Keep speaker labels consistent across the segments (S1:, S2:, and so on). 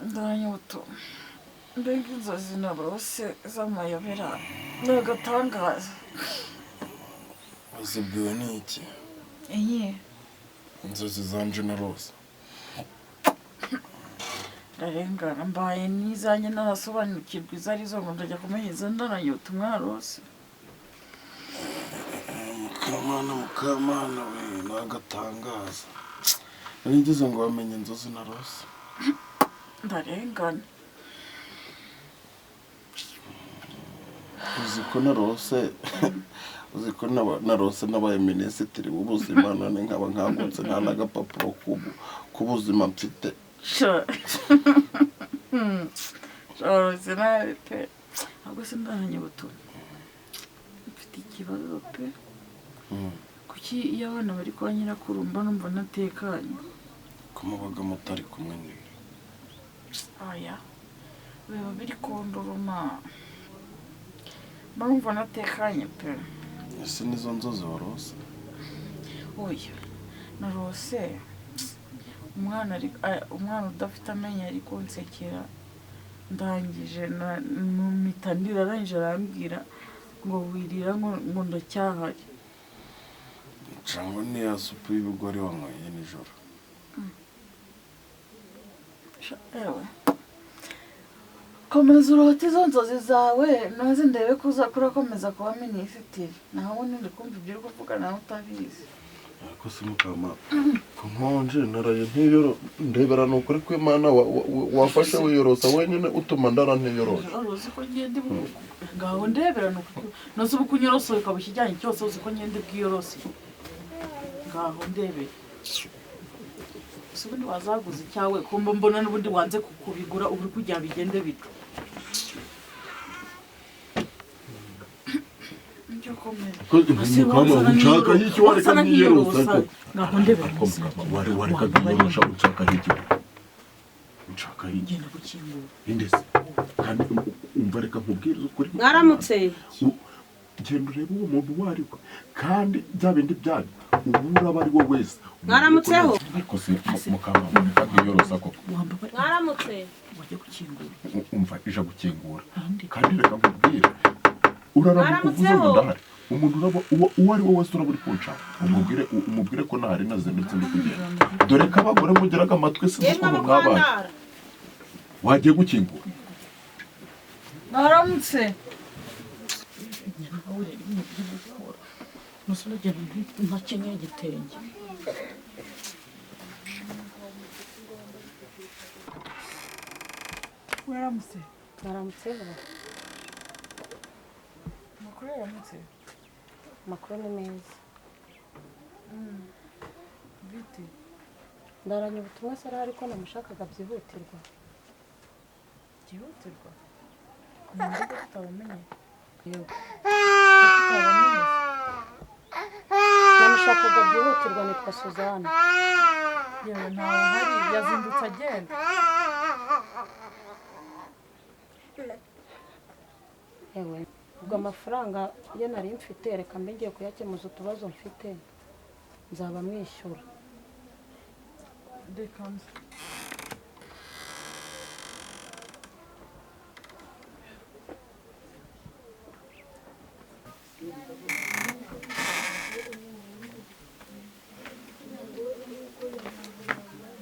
S1: Ndanyoto mbega inzozi narose z'amayobera n'agatangaza.
S2: Uzibwiwe n'iki?
S1: Enye
S2: inzozi zanje narose.
S1: ndarengana mbaye n'izanjye narasobanukirwa izo arizo ngo ndajya kumenya izo ndananyota umwarose.
S2: Mukamana we n'agatangaza. Nigeze ngo wamenye inzozi narose.
S1: Ndarengana.
S2: Uziko narose nabaye minisitiri w'ubuzima none nkaba nkangutse nta n'agapapuro k'ubuzima mfite.
S1: Shorose nawe pe. Ahubwo se ndananyubutumwa mfite ikibazo pe. Kuki iyo abana bari kwa nyirakuru mba numva natekanye?
S2: Ko mubaga mutari kumwe nyine.
S1: Oya biba biri kunduruma mba numva natekanye pe.
S2: Ese nizo nzozi warose?
S1: Oya narose umwana udafite amenyo ari kunsekera ndangije mpita ndira arangije arambwira ngo wirira ngo ndacyahari.
S2: Cyangwa ni ya supu y'ibigori wanyweye nijoro.
S1: Ewe komeza urote izo nzozi zawe naze ndebe ko uzakura komeza kuba minisitiri. Naho ndi kumva ibyo uri kuvuga nawe utabizi.
S2: Ariko se mukama ko nkonje naraye ntiyoro ndebera nukuri ko Imana wafashe wiyorosa wenyine utuma ndara ntiyoroje.
S1: Uzi ko ngende ngaho ndebera nukuri noze ubukunyoroso ukabushyijyanye cyose uzi ko ngende bwiyorosi. Ngaho ndebera ubundi wazaguza icyawe kumba mbona n'ubundi wanze kukubigura uri kujya bigende bito.
S2: Mukama ushaka hiki wareka ntiyorosa ariko
S1: ngaho ndebera
S2: wareka ntiyorosa ushaka hiki
S1: genda gukingura
S2: indese kandi umva reka nkubwire ukuri.
S3: Mwaramutse
S2: genda urebe uwo muntu wariko kandi bya bindi byanyu ubura bari wo wese.
S3: Mwaramutseho
S2: ariko se mukama wareka ntiyorosa koko.
S3: Mwaramutse
S1: wajya gukingura
S2: umva ija gukingura kandi reka nkubwire uraramukuvuze ngo ndahari umuntu uraba uwo ari we wese uraburi kunca umubwire ko ntahari nazindutse ndi kugenda dore ko abagore mugeraga amatwi sinzi ukuntu mwabaye. Wagiye gukingura?
S1: Mwaramutse ntakenyeye igitenge. Mwaramutse
S3: Mwaramutseho
S1: makuru yaramutse.
S3: amakuru ni meza.
S1: Bite
S3: Ndaranye ubutumwa se ariko namushakaga byihutirwa.
S1: byihutirwa ntabwo tutabamenye.
S3: Yego
S1: tutabamenye
S3: namushakaga byihutirwa nitwa Suzana.
S1: yewe ntawe hari yazindutse agenda.
S3: Yewe ubwo amafaranga iyo nari mfite reka mbe ngiye kuyakemuza utubazo mfite nzaba mwishyura.
S1: Dekanze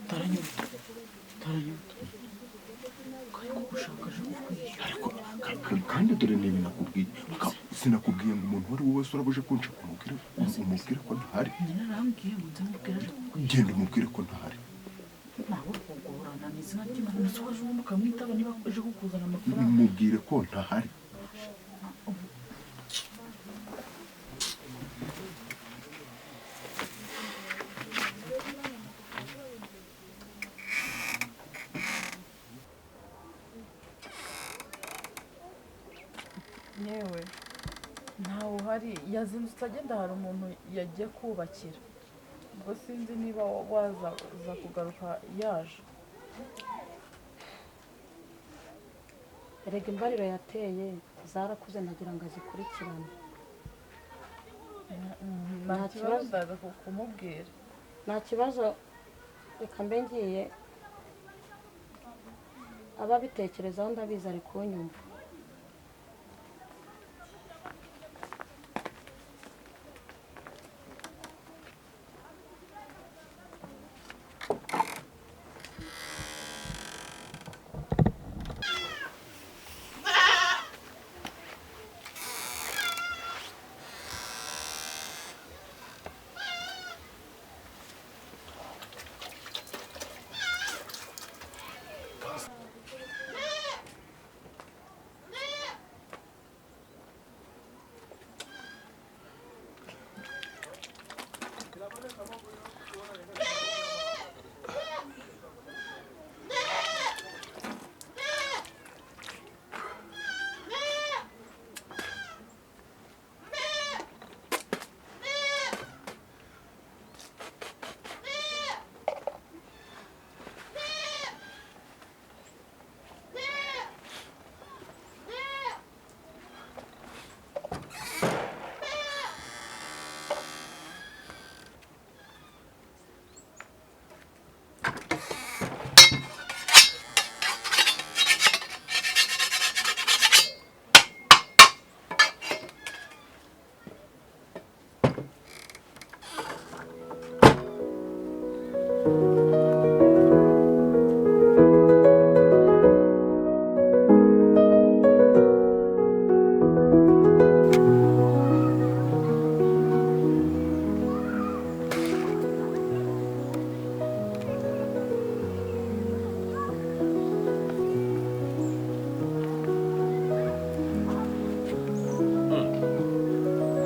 S1: taranyuta
S2: kandi dore niba nakubwiye sinakubwiye ngo umuntu wari we wese urabuje kunca umubwire ko ntahari. Genda umubwire ko ntahari.
S1: ntawe kugorana n'izina ry'Imana musoje umuntu ukamwitaba niba uje kukuzana amafaranga.
S2: Mubwire ko ntahari.
S1: yewe ntawe uhari yazindutse agenda hari umuntu yagiye kubakira. ubwo sinzi niba waza kugaruka yaje.
S3: Erega imbariro yateye zarakuze nagira ngo azikurikirane.
S1: nta kibazo ndaza kumubwira.
S3: Nta kibazo, reka mbe ngiye, ababitekerezaho ndabizi ari kunyumva.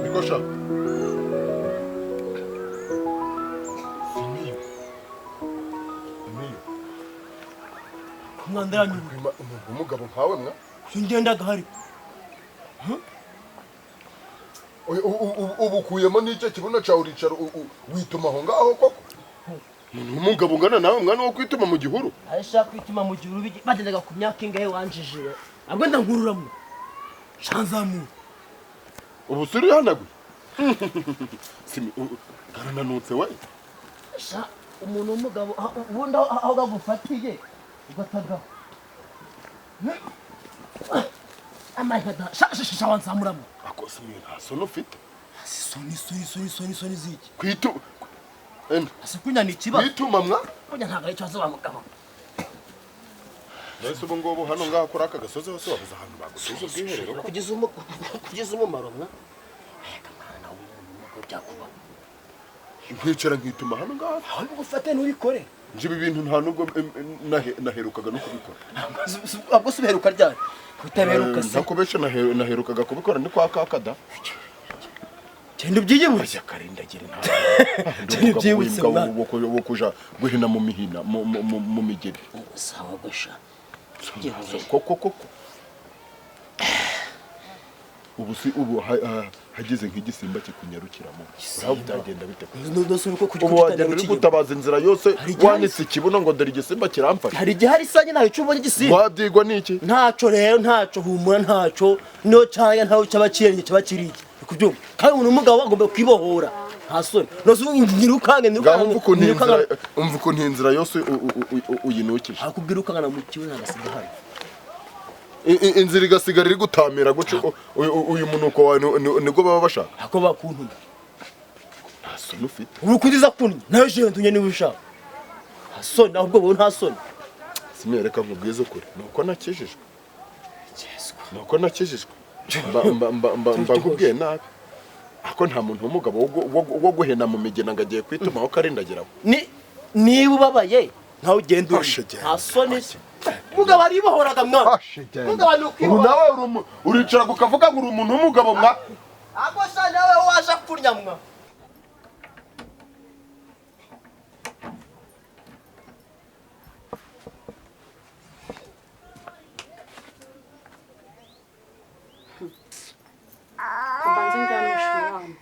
S2: Nikosha.
S4: Umwanda yanyu
S2: Umugabo nkawe mwa.
S4: ngenda gahari.
S2: Ubu kuyemo n'icyo kibuno cyawe uricara wituma aho ngaho koko. Umugabo ungana nawe mwana wo kwituma mu gihuru.
S4: Aisha kwituma mu gihuru bagendaga ku myaka ingahe wanjijire. Abwo ndangururamwe. Shanzamu.
S2: Ubu suri hanaguye. Simi garananutse we.
S4: Sha umuntu w'umugabo ubundi aho gagufatiye ugatagaho. Amahada sha wanzamuramo.
S2: Akose mwe nta sono ufite.
S4: Soni ziki.
S2: Kwitu
S4: Asikunya ni kiba.
S2: kwituma mwa.
S4: Kunya ntago ari cyazo bamugabo.
S2: Nese ubu ngobo hano ngaho kuri aka gasozi hose wabuze ahantu bagusubiza ubwiherero ko
S4: Kugeza umumaro mwa. Kamana w'umugabo byakuba.
S2: nkwicara nkituma hano ngaho.
S4: Aho gufate nubikore.
S2: Nje ibi bintu nta nubwo naherukaga no kubikora.
S4: Abwo suberuka ryari? Kutaberuka se.
S2: Nakubesha naherukaga kubikora ni kwa kakada.
S4: Cyenda ubyiyibutse.
S2: Akarindagire nta.
S4: Cyenda ubyiyibutse
S2: wo kuja guhina mu mihina mu migeri.
S4: Sawa gusha.
S2: Koko. Ubu hagize nk'igisimba kikunyarukiramo. Uraho byagenda bite?
S4: Ndose uko
S2: Ubu wagenda uri gutabaza inzira yose wanitse ikibuno ngo dore igisimba kiramfasha.
S4: Hari igihe hari sanye nawe cyubonye igisimba.
S2: Wadigwa niki?
S4: Ntaco rero ntaco humura ntaco no cyanya ntawe cyabakirenge cyabakiriki. Kubyumva. Kandi umuntu umugabo agomba kwibohora. Nta soni. Noze nyirukange
S2: umva ukuntu inzira yose uyinukije.
S4: Akubwira ukangana mu kibuno agasiga hari.
S2: Inzira igasigara iri gutamira guco uyu munuko wawe nibwo baba bashaka.
S4: Ako bakuntu.
S2: Nta soni ufite.
S4: Ubu kudiza kunye nawe je ndunye niwe ushaka. Nta soni ahubwo bo nta soni.
S2: Simwereka nkubwiza ukuri. Nuko nakijijwe. Nuko nakijijwe. Mbakubwiye nabi. Ako nta muntu w'umugabo wo guhena mu migena ngo agiye kwituma aho karindagiraho.
S4: Niba ubabaye ntawe ugenda nta soni. Mugabo aribohoraga mwana. Mugabo nukibohora.
S2: Nawe uricara gukavuga ngo uri umuntu w'umugabo mwa.
S4: Ako sha nawe waje kurya mwa.
S3: Ubanze njyanisha umwana.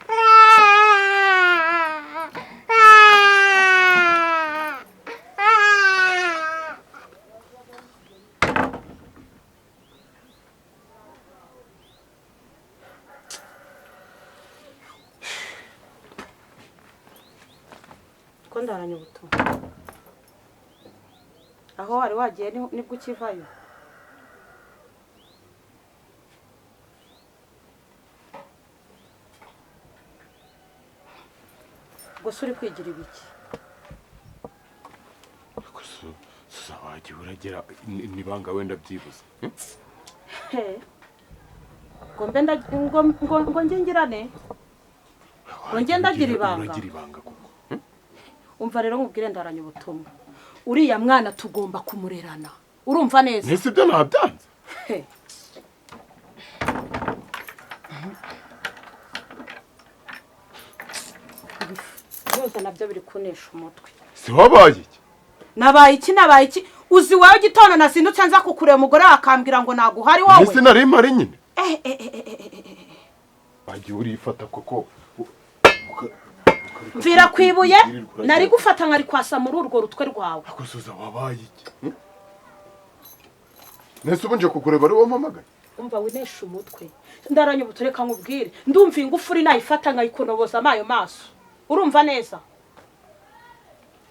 S3: ko ndaranye ubutumwa aho wari wagiye nibwo ukivayo gusa uri kwigira ibiki
S2: wagiye uragira nibanga wenda byibuze
S3: ngo njye ngirane ngo njye ndagira ibanga umva rero nkubwire ndaranye ubutumwa uriya mwana tugomba kumurerana urumva neza
S2: nese byo nabyanze
S3: byose nabyo biri kunesha umutwe
S2: si wabaye iki
S3: nabaye iki uzi wawe gitondo nazindutse nza kukureba umugore akambwira ngo naguhari wowe
S2: nese nari mari nyine wagiye urifata koko
S3: mvira kwibuye nari gufata nkari kwasa muri urwo rutwe rwawe
S2: akosoza wabaye iki nese ubunje kukureba ari wo mpamagaye
S3: umva winesha umutwe ndaranye ubutureka nkubwire ndumva ingufuri nayifata nkayikonoboza amayo maso urumva neza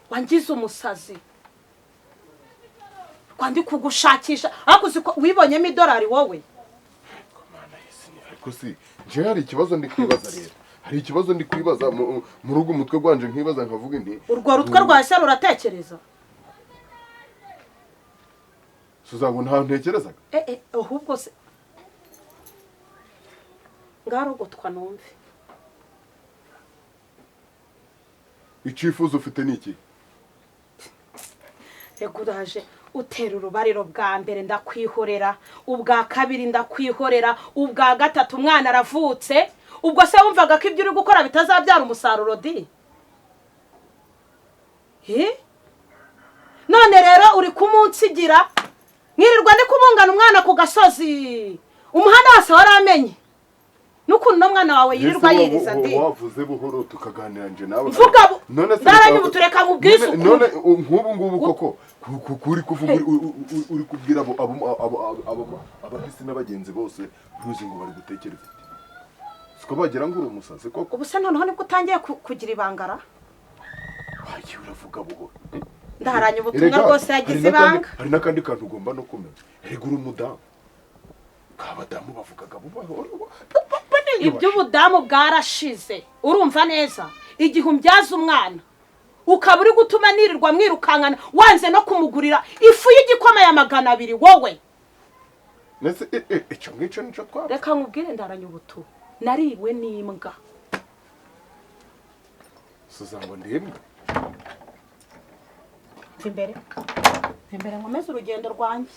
S3: wangize umusazi kwandi kugushakisha akuzi ko wibonyemo idolari wowe
S2: ariko si nje hari ikibazo ndi kwibaza rero hari ikibazo ndi kwibaza mu rugo umutwe gwanje nkibaza nkavuga nti
S3: urwo rutwe rwase ruratekereza
S2: Suzango nta ntekerezaga
S3: ahubwo se ngarogotwa numve
S2: icifuzo ufite niki
S3: eguraje utera urubariro bwa mbere ndakwihorera ubwa kabiri ndakwihorera ubwa gatatu umwana aravutse ubwo se wumvaga ko ibyo uri gukora bitazabyara umusaruro di none rero uri kumunsigira nkirirwa ndi kubungana umwana ku gasozi umuhanda wose waramenye n'ukuntu no mwana wawe yirirwa yiriza di
S2: wavuze buhoro tukaganira nje nawe
S3: mvuga ndaranye ubutureka nkubwiza
S2: none nk'ubu ngubu koko kuri kuvuga uri kubwira abahisi n'abagenzi bose ntuzi ngo bari gutekereza siko bagira ngo uri umusazi koko
S3: ubu se noneho nibwo utangiye kugira ibangara
S2: wagiye uravuga buhoro
S3: ndaranye ubutumwa rwose yagize ibanga
S2: hari n'akandi kantu ugomba no kumenya erega uri umudamu kabadamu bavugaga buhoro
S3: iby'ubudamu bwarashize urumva neza igihe umbyaza umwana ukaba uri gutuma nirirwa mwirukankana wanze no kumugurira ifu y'igikoma ya 200 wowe
S2: nese icyo ngicyo nico twaba
S3: reka nkubwire ndaranye ubutu nariwe n'imbwa
S2: Suzango ndemwe
S3: imbere nkomeze urugendo rwanjye